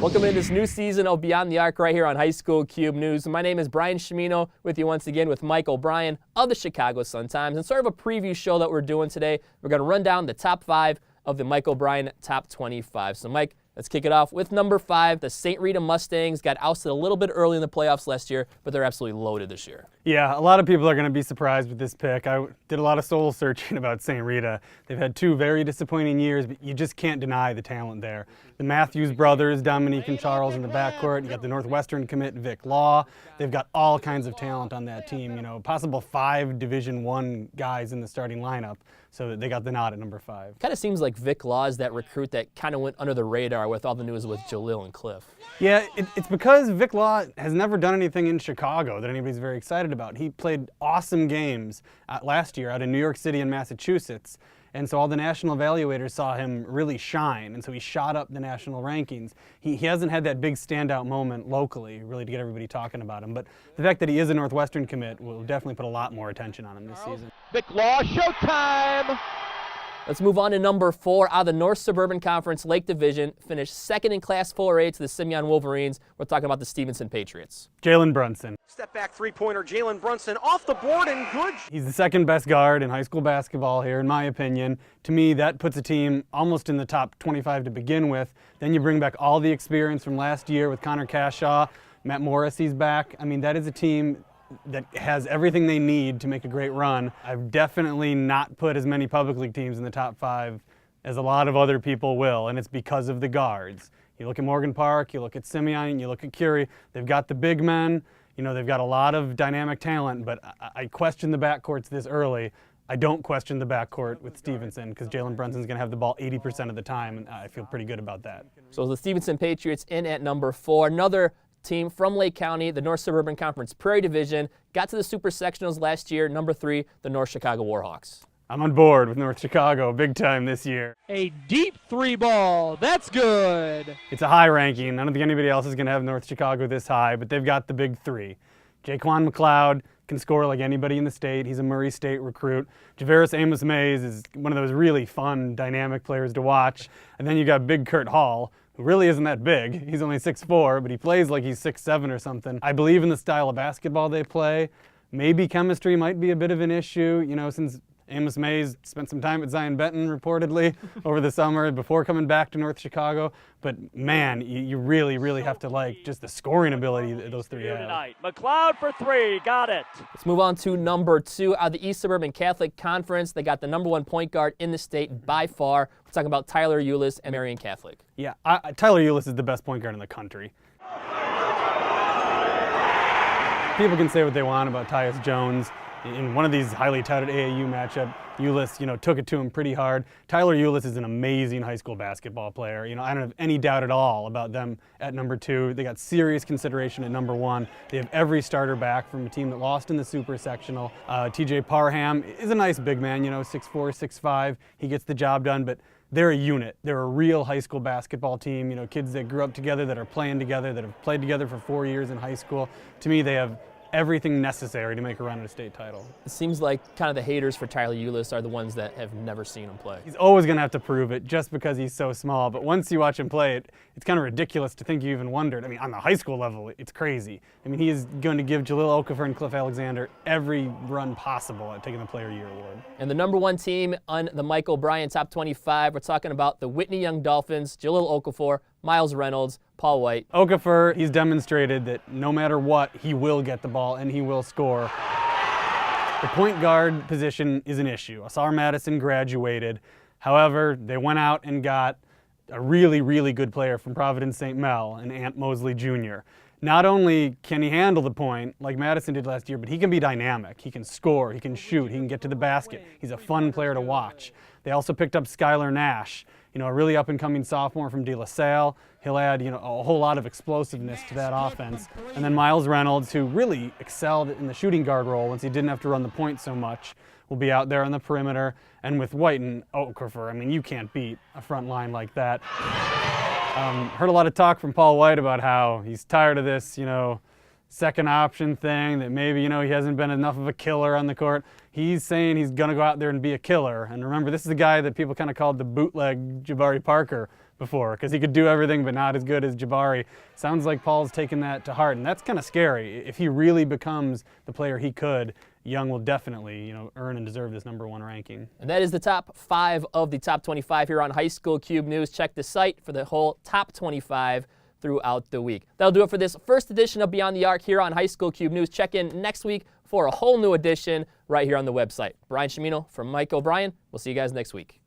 Welcome into this new season of Beyond the Arc right here on High School Cube News. My name is Brian Chimino with you once again with Mike O'Brien of the Chicago Sun-Times. And sort of a preview show that we're doing today. We're going to run down the top 5 of the Mike O'Brien Top 25. So Mike, let's kick it off with number 5. The St. Rita Mustangs got ousted a little bit early in the playoffs last year, but they're absolutely loaded this year. Yeah, a lot of people are going to be surprised with this pick. I did a lot of soul searching about St. Rita. They've had 2 very disappointing years, but you just can't deny the talent there. The Matthews brothers, Dominique and Charles in the backcourt. You got the Northwestern commit, Vic Law. They've got all kinds of talent on that team. You know, possible 5 Division I guys in the starting lineup. So they got the nod at number 5. Kind of seems like Vic Law is that recruit that kind of went under the radar with all the news with Jalil and Cliff. Yeah, it's because Vic Law has never done anything in Chicago that anybody's very excited about. He played awesome games last year out in New York City and Massachusetts. And so all the national evaluators saw him really shine, and so he shot up the national rankings. He hasn't had that big standout moment locally, really, to get everybody talking about him. But the fact that he is a Northwestern commit will definitely put a lot more attention on him this season. Vic Law, showtime! Let's move on to number 4 out of the North Suburban Conference Lake Division. Finished second in Class 4A to the Simeon Wolverines. We're talking about the Stevenson Patriots. Jalen Brunson. Step back three-pointer, Jalen Brunson off the board and good. He's the second best guard in high school basketball here, in my opinion. To me, that puts a team almost in the top 25 to begin with. Then you bring back all the experience from last year with Connor Cashaw, Matt Morrissey's back. I mean, that is a team that has everything they need to make a great run. I've definitely not put as many public league teams in the top 5 as a lot of other people will, and it's because of the guards. You look at Morgan Park, you look at Simeon, you look at Curie, they've got the big men, you know, they've got a lot of dynamic talent, but I question the backcourts this early. I don't question the backcourt with Stevenson because Jalen Brunson's going to have the ball 80% of the time, and I feel pretty good about that. So the Stevenson Patriots in at number 4. Another team from Lake County, the North Suburban Conference Prairie Division, got to the Super Sectionals last year. Number 3, the North Chicago Warhawks. I'm on board with North Chicago big time this year. A deep 3 ball, that's good. It's a high ranking. I don't think anybody else is going to have North Chicago this high, but they've got the big 3. Jaquan McLeod can score like anybody in the state. He's a Murray State recruit. Javaris Amos Mays is one of those really fun, dynamic players to watch. And then you got Big Kurt Hall, who really isn't that big. He's only 6'4", but he plays like he's 6'7" or something. I believe in the style of basketball they play. Maybe chemistry might be a bit of an issue, you know, since Amos Mays spent some time at Zion Benton, reportedly, over the summer before coming back to North Chicago. But, man, you really, really have to like just the scoring ability that those 3 have. Tonight. McLeod for 3, got it. Let's move on to number 2 out of the East Suburban Catholic Conference. They got the number 1 point guard in the state by far. We're talking about Tyler Eulis and Marian Catholic. Yeah, Tyler Eulis is the best point guard in the country. People can say what they want about Tyus Jones. In one of these highly touted AAU matchup, Eulis, you know, took it to him pretty hard. Tyler Eulis is an amazing high school basketball player. You know, I don't have any doubt at all about them at number 2. They got serious consideration at number 1. They have every starter back from a team that lost in the Super Sectional. TJ Parham is a nice big man, you know, 6'4", 6'5". He gets the job done, but they're a unit. They're a real high school basketball team, you know, kids that grew up together, that are playing together, that have played together for 4 years in high school. To me, they have everything necessary to make a run at a state title. It seems like kind of the haters for Tyler Eulis are the ones that have never seen him play. He's always going to have to prove it just because he's so small, but once you watch him play, it's kind of ridiculous to think you even wondered. I mean, on the high school level, it's crazy. I mean, he is going to give Jalil Okafor and Cliff Alexander every run possible at taking the Player of the Year award. And the number 1 team on the Mike O'Brien Top 25, we're talking about the Whitney Young Dolphins, Jalil Okafor, Miles Reynolds, Paul White. Okafor, he's demonstrated that no matter what, he will get the ball and he will score. The point guard position is an issue. Asar Madison graduated. However, they went out and got a really, really good player from Providence St. Mel, and Ant Mosley Jr. Not only can he handle the point like Madison did last year, but he can be dynamic. He can score, he can shoot, he can get to the basket. He's a fun player to watch. They also picked up Skylar Nash, you know, a really up-and-coming sophomore from De La Salle. He'll add, you know, a whole lot of explosiveness to that offense. And then Miles Reynolds, who really excelled in the shooting guard role once he didn't have to run the point so much, will be out there on the perimeter. And with White and Okafor, I mean, you can't beat a front line like that. Heard a lot of talk from Paul White about how he's tired of this, you know, second option thing, that maybe, you know, he hasn't been enough of a killer on the court. He's saying he's going to go out there and be a killer. And remember, this is the guy that people kind of called the bootleg Jabari Parker before because he could do everything but not as good as Jabari. Sounds like Paul's taken that to heart, and that's kind of scary. If he really becomes the player he could, Young will definitely, earn and deserve this #1 ranking. And that is the top 5 of the top 25 here on High School Cube News. Check the site for the whole top 25 throughout the week. That'll do it for this first edition of Beyond the Arc here on High School Cube News. Check in next week for a whole new edition right here on the website. Brian Chimino from Mike O'Brien. We'll see you guys next week.